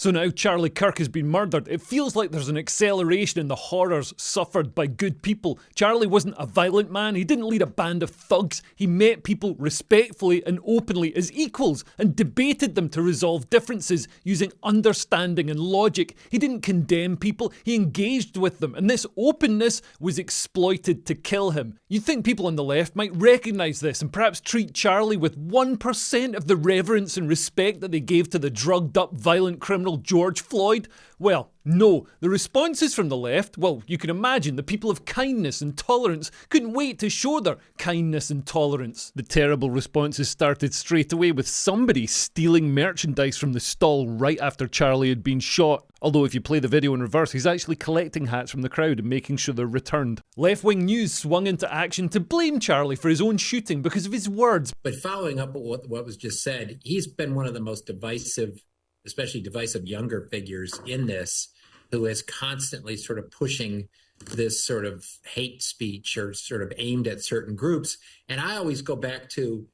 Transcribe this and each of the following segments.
So now Charlie Kirk has been murdered. It feels like there's an acceleration in the horrors suffered by good people. Charlie wasn't a violent man. He didn't lead a band of thugs. He met people respectfully and openly as equals and debated them to resolve differences using understanding and logic. He didn't condemn people. He engaged with them, and this openness was exploited to kill him. You'd think people on the left might recognise this and perhaps treat Charlie with 1% of the reverence and respect that they gave to the drugged up violent criminal George Floyd? Well, no. The responses from the left, well, you can imagine the people of kindness and tolerance couldn't wait to show their kindness and tolerance. The terrible responses started straight away with somebody stealing merchandise from the stall right after Charlie had been shot. Although if you play the video in reverse, he's actually collecting hats from the crowd and making sure they're returned. Left-wing news swung into action to blame Charlie for his own shooting because of his words. But following up what was just said, he's been one of the most divisive, especially divisive younger figures in this, who is constantly sort of pushing this sort of hate speech or sort of aimed at certain groups. And I always go back to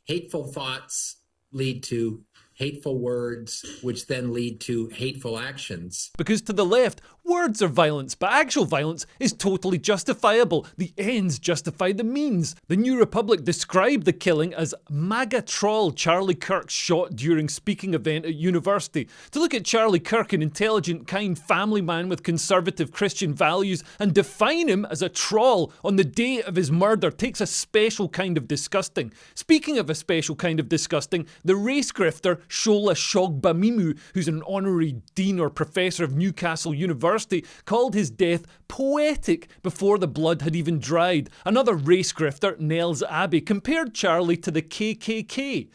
hateful thoughts lead to hateful words, which then lead to hateful actions. Because to the left, words are violence, but actual violence is totally justifiable. The ends justify the means. The New Republic described the killing as MAGA troll Charlie Kirk shot during speaking event at university. To look at Charlie Kirk, an intelligent, kind family man with conservative Christian values, and define him as a troll on the day of his murder takes a special kind of disgusting. Speaking of a special kind of disgusting, the race grifter Shola Shogbamimu, who's an honorary dean or professor of Newcastle University, called his death poetic before the blood had even dried. Another race grifter, Nels Abbey, compared Charlie to the KKK.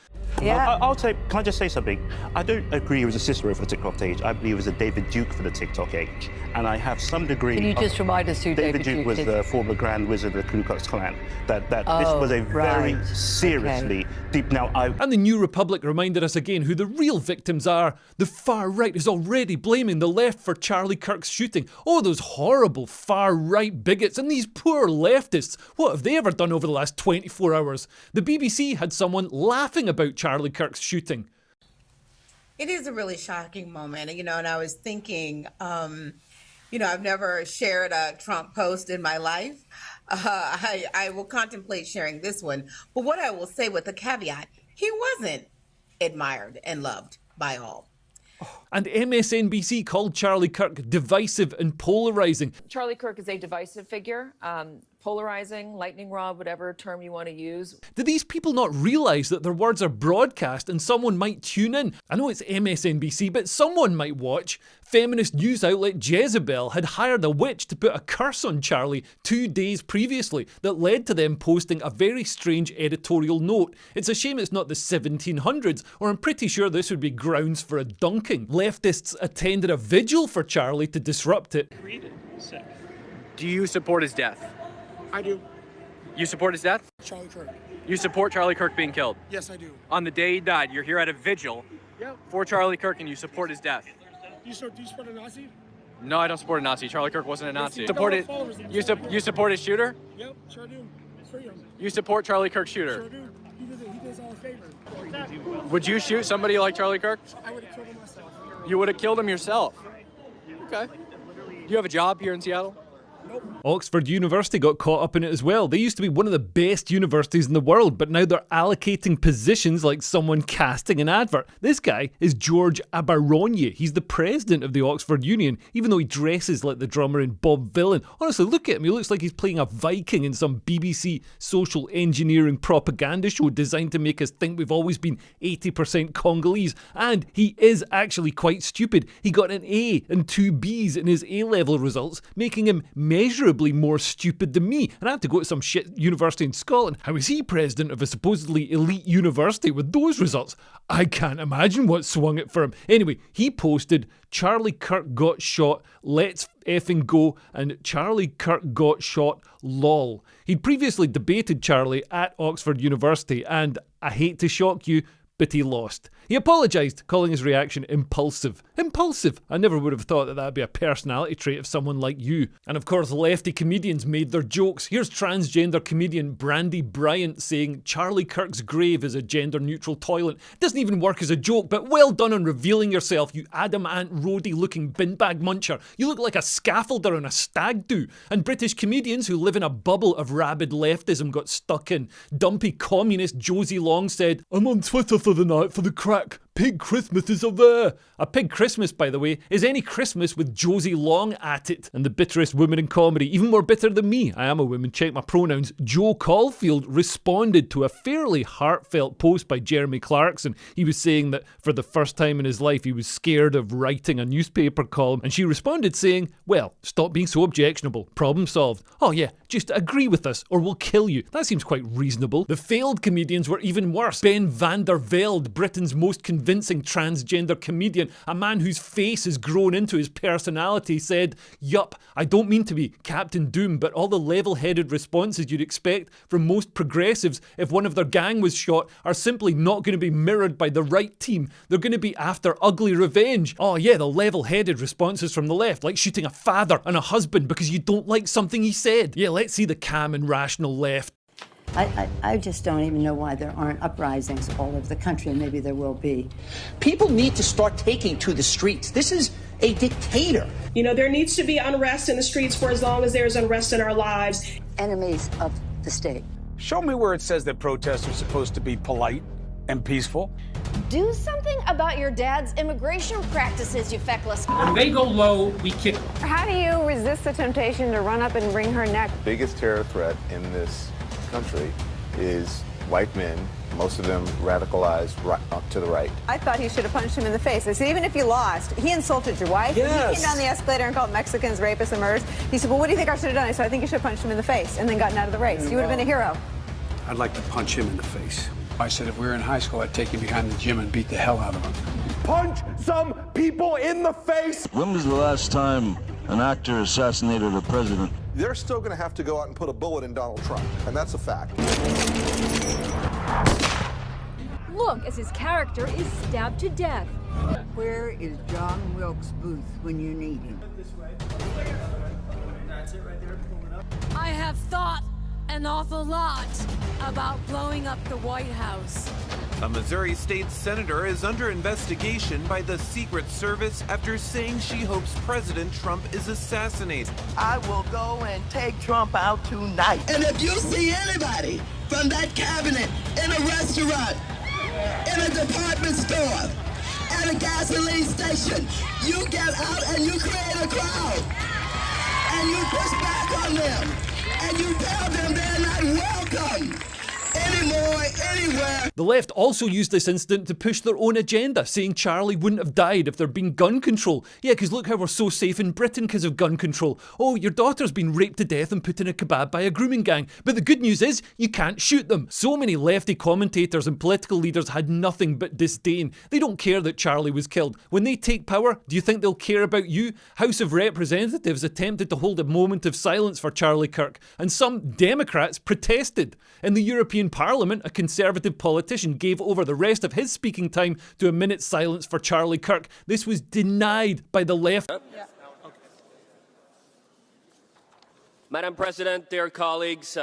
Yeah. Can I just say something? I don't agree he was a Cicero for the TikTok age. I believe he was a David Duke for the TikTok age. And I have some degree... Can you just remind us who David Duke was? The former Grand Wizard of the Ku Klux Klan. This was a very seriously deep... And the New Republic reminded us again who the real victims are. The far right is already blaming the left for Charlie Kirk's shooting. Oh, those horrible far right bigots and these poor leftists. What have they ever done over the last 24 hours? The BBC had someone laughing about Charlie Kirk's shooting. It is a really shocking moment, and I was thinking, I've never shared a Trump post in my life. I will contemplate sharing this one. But what I will say with a caveat, he wasn't admired and loved by all. And MSNBC called Charlie Kirk divisive and polarising. Charlie Kirk is a divisive figure, polarising, lightning rod, whatever term you want to use. Do these people not realise that their words are broadcast and someone might tune in? I know it's MSNBC, but someone might watch. Feminist news outlet Jezebel had hired a witch to put a curse on Charlie 2 days previously that led to them posting a very strange editorial note. It's a shame it's not the 1700s, or I'm pretty sure this would be grounds for a dunking. Leftists attended a vigil for Charlie to disrupt it. Do you support his death? I do. You support his death? Charlie Kirk. You support Charlie Kirk being killed? Yes, I do. On the day he died, you're here at a vigil for Charlie Kirk and you support his death. Do you support a Nazi? No, I don't support a Nazi. Charlie Kirk wasn't a Nazi. You support his shooter? Yep, sure do. It's freedom. You support Charlie Kirk's shooter? Sure do. He does all a favor. Would you shoot somebody like Charlie Kirk? I would have killed him myself. You would have killed him yourself? Okay. Do you have a job here in Seattle? Nope. Oxford University got caught up in it as well. They used to be one of the best universities in the world, but now they're allocating positions like someone casting an advert. This guy is George Abaronye. He's the president of the Oxford Union, even though he dresses like the drummer in Bob Vylan. Honestly, look at him. He looks like he's playing a Viking in some BBC social engineering propaganda show designed to make us think we've always been 80% Congolese. And he is actually quite stupid. He got an A and 2 Bs in his A-level results, making him measurably more stupid than me, and I had to go to some shit university in Scotland. How is he president of a supposedly elite university with those results? I can't imagine what swung it for him. Anyway, he posted, Charlie Kirk got shot, let's effing go, and Charlie Kirk got shot, lol. He'd previously debated Charlie at Oxford University, and I hate to shock you, but he lost. He apologised, calling his reaction impulsive. Impulsive? I never would have thought that that'd be a personality trait of someone like you. And of course, lefty comedians made their jokes. Here's transgender comedian Brandy Bryant saying Charlie Kirk's grave is a gender-neutral toilet. Doesn't even work as a joke, but well done on revealing yourself, you Adam Ant Roadie-looking bin bag muncher. You look like a scaffolder on a stag do. And British comedians who live in a bubble of rabid leftism got stuck in. Dumpy communist Josie Long said, "I'm on Twitter for the night for the crack. Pig Christmas is a there." A pig Christmas, by the way, is any Christmas with Josie Long at it. And the bitterest woman in comedy, even more bitter than me, I am a woman, check my pronouns, Joe Caulfield responded to a fairly heartfelt post by Jeremy Clarkson. He was saying that for the first time in his life he was scared of writing a newspaper column, and she responded saying, "Well, stop being so objectionable. Problem solved. Oh yeah, just agree with us or we'll kill you." That seems quite reasonable. The failed comedians were even worse. Ben van der Velde, Britain's most convincing transgender comedian, a man whose face has grown into his personality, said, "Yup, I don't mean to be Captain Doom, but all the level-headed responses you'd expect from most progressives if one of their gang was shot are simply not going to be mirrored by the right team. They're going to be after ugly revenge." Oh yeah, the level-headed responses from the left, like shooting a father and a husband because you don't like something he said. Yeah, let's see the calm and rational left. I just don't even know why there aren't uprisings all over the country, and maybe there will be. People need to start taking to the streets. This is a dictator. You know, there needs to be unrest in the streets for as long as there's unrest in our lives. Enemies of the state. Show me where it says that protests are supposed to be polite and peaceful. Do something about your dad's immigration practices, you feckless. When they go low, we kick them. How do you resist the temptation to run up and wring her neck? The biggest terror threat in this country is white men, most of them radicalized to the right. I thought he should have punched him in the face. I said, even if you lost, he insulted your wife. Yes. He came down the escalator and called Mexicans rapists and murderers. He said, well, what do you think I should have done? I said, I think you should have punched him in the face and then gotten out of the race. You would have been a hero. I'd like to punch him in the face. I said if we were in high school, I'd take him behind the gym and beat the hell out of him. Punch some people in the face! When was the last time an actor assassinated a president? They're still going to have to go out and put a bullet in Donald Trump, and that's a fact. Look as his character is stabbed to death. Where is John Wilkes Booth when you need him? I have thought an awful lot about blowing up the White House. A Missouri state senator is under investigation by the Secret Service after saying she hopes President Trump is assassinated. I will go and take Trump out tonight. And if you see anybody from that cabinet in a restaurant, in a department store, at a gasoline station, you get out and you create a crowd. And you push back on them. And you tell them they're not welcome anymore, anywhere. The left also used this incident to push their own agenda, saying Charlie wouldn't have died if there'd been gun control. Yeah, because look how we're so safe in Britain because of gun control. Oh, your daughter's been raped to death and put in a kebab by a grooming gang. But the good news is, you can't shoot them. So many lefty commentators and political leaders had nothing but disdain. They don't care that Charlie was killed. When they take power, do you think they'll care about you? House of Representatives attempted to hold a moment of silence for Charlie Kirk, and some Democrats protested. In the European Parliament, a Conservative politician gave over the rest of his speaking time to a minute's silence for Charlie Kirk. This was denied by the left. Yeah. Okay. Madam President, dear colleagues,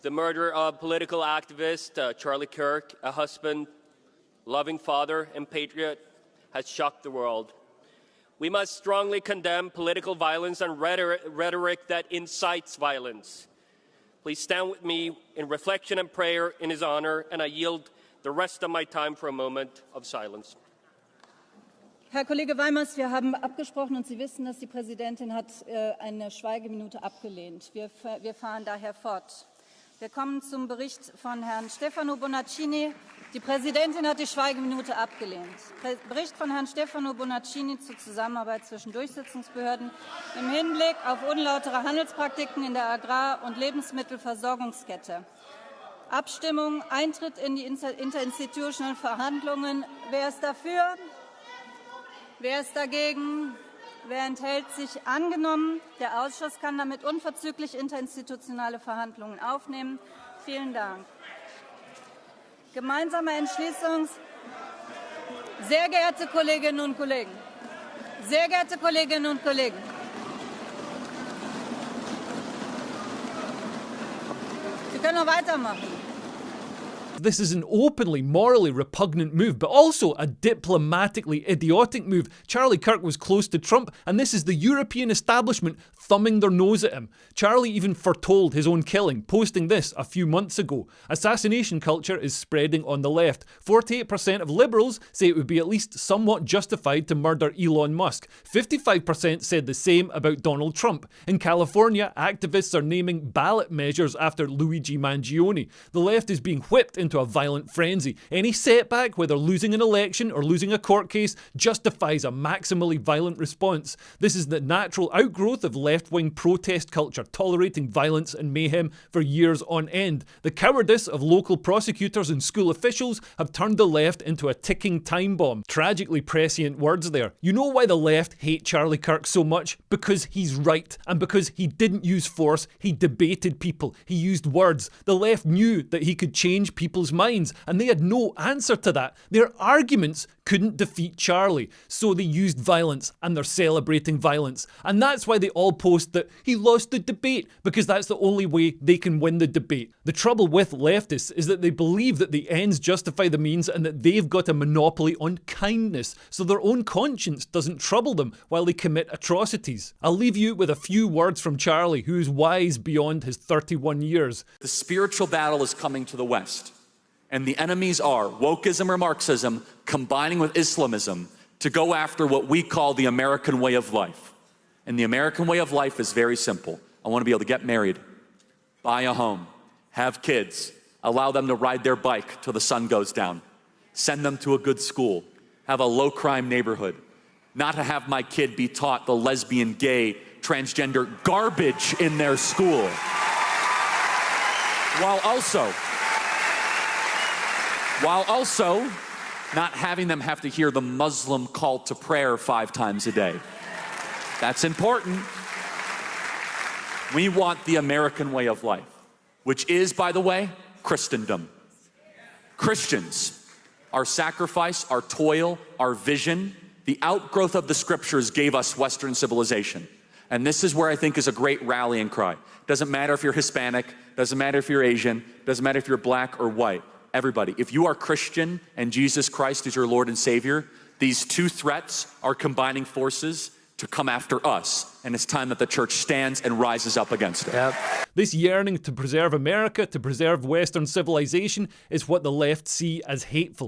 the murder of political activist Charlie Kirk, a husband, loving father, and patriot, has shocked the world. We must strongly condemn political violence and rhetoric that incites violence. Please stand with me in reflection and prayer in his honor, and I yield the rest of my time for a moment of silence. Herr Kollege Weimers, wir haben abgesprochen und Sie wissen, dass die Präsidentin hat eine Schweigeminute abgelehnt. Wir fahren daher fort. Wir kommen zum Bericht von Herrn Stefano Bonaccini. Die Präsidentin hat die Schweigeminute abgelehnt. Bericht von Herrn Stefano Bonaccini zur Zusammenarbeit zwischen Durchsetzungsbehörden im Hinblick auf unlautere Handelspraktiken in der Agrar- und Lebensmittelversorgungskette. Abstimmung, Eintritt in die interinstitutionellen Verhandlungen. Wer ist dafür? Wer ist dagegen? Wer enthält sich? Angenommen. Der Ausschuss kann damit unverzüglich interinstitutionelle Verhandlungen aufnehmen. Vielen Dank. Gemeinsamer Sehr geehrte Kolleginnen und Kollegen, sehr geehrte Kolleginnen und Kollegen, Sie können noch weitermachen. This is an openly, morally repugnant move, but also a diplomatically idiotic move. Charlie Kirk was close to Trump, and this is the European establishment thumbing their nose at him. Charlie even foretold his own killing, posting this a few months ago. Assassination culture is spreading on the left. 48% of liberals say it would be at least somewhat justified to murder Elon Musk. 55% said the same about Donald Trump. In California, activists are naming ballot measures after Luigi Mangione. The left is being whipped into a violent frenzy. Any setback, whether losing an election or losing a court case, justifies a maximally violent response. This is the natural outgrowth of left-wing protest culture, tolerating violence and mayhem for years on end. The cowardice of local prosecutors and school officials have turned the left into a ticking time bomb. Tragically prescient words there. You know why the left hate Charlie Kirk so much? Because he's right, and because he didn't use force, he debated people, he used words. The left knew that he could change people's minds, and they had no answer to that. Their arguments couldn't defeat Charlie, so they used violence, and they're celebrating violence. And that's why they all post that he lost the debate, because that's the only way they can win the debate. The trouble with leftists is that they believe that the ends justify the means and that they've got a monopoly on kindness, so their own conscience doesn't trouble them while they commit atrocities. I'll leave you with a few words from Charlie, who is wise beyond his 31 years. The spiritual battle is coming to the West. And the enemies are wokeism or Marxism combining with Islamism to go after what we call the American way of life. And the American way of life is very simple. I want to be able to get married, buy a home, have kids, allow them to ride their bike till the sun goes down, send them to a good school, have a low-crime neighborhood, not to have my kid be taught the lesbian, gay, transgender garbage in their school, while also not having them have to hear the Muslim call to prayer 5 times a day. That's important. We want the American way of life, which is, by the way, Christendom. Christians, our sacrifice, our toil, our vision, the outgrowth of the scriptures gave us Western civilization. And this is where I think is a great rallying cry. Doesn't matter if you're Hispanic, doesn't matter if you're Asian, doesn't matter if you're black or white. Everybody, if you are Christian and Jesus Christ is your Lord and Savior, these two threats are combining forces to come after us, and it's time that the church stands and rises up against it. Yep. This yearning to preserve America, to preserve Western civilization, is what the left see as hateful.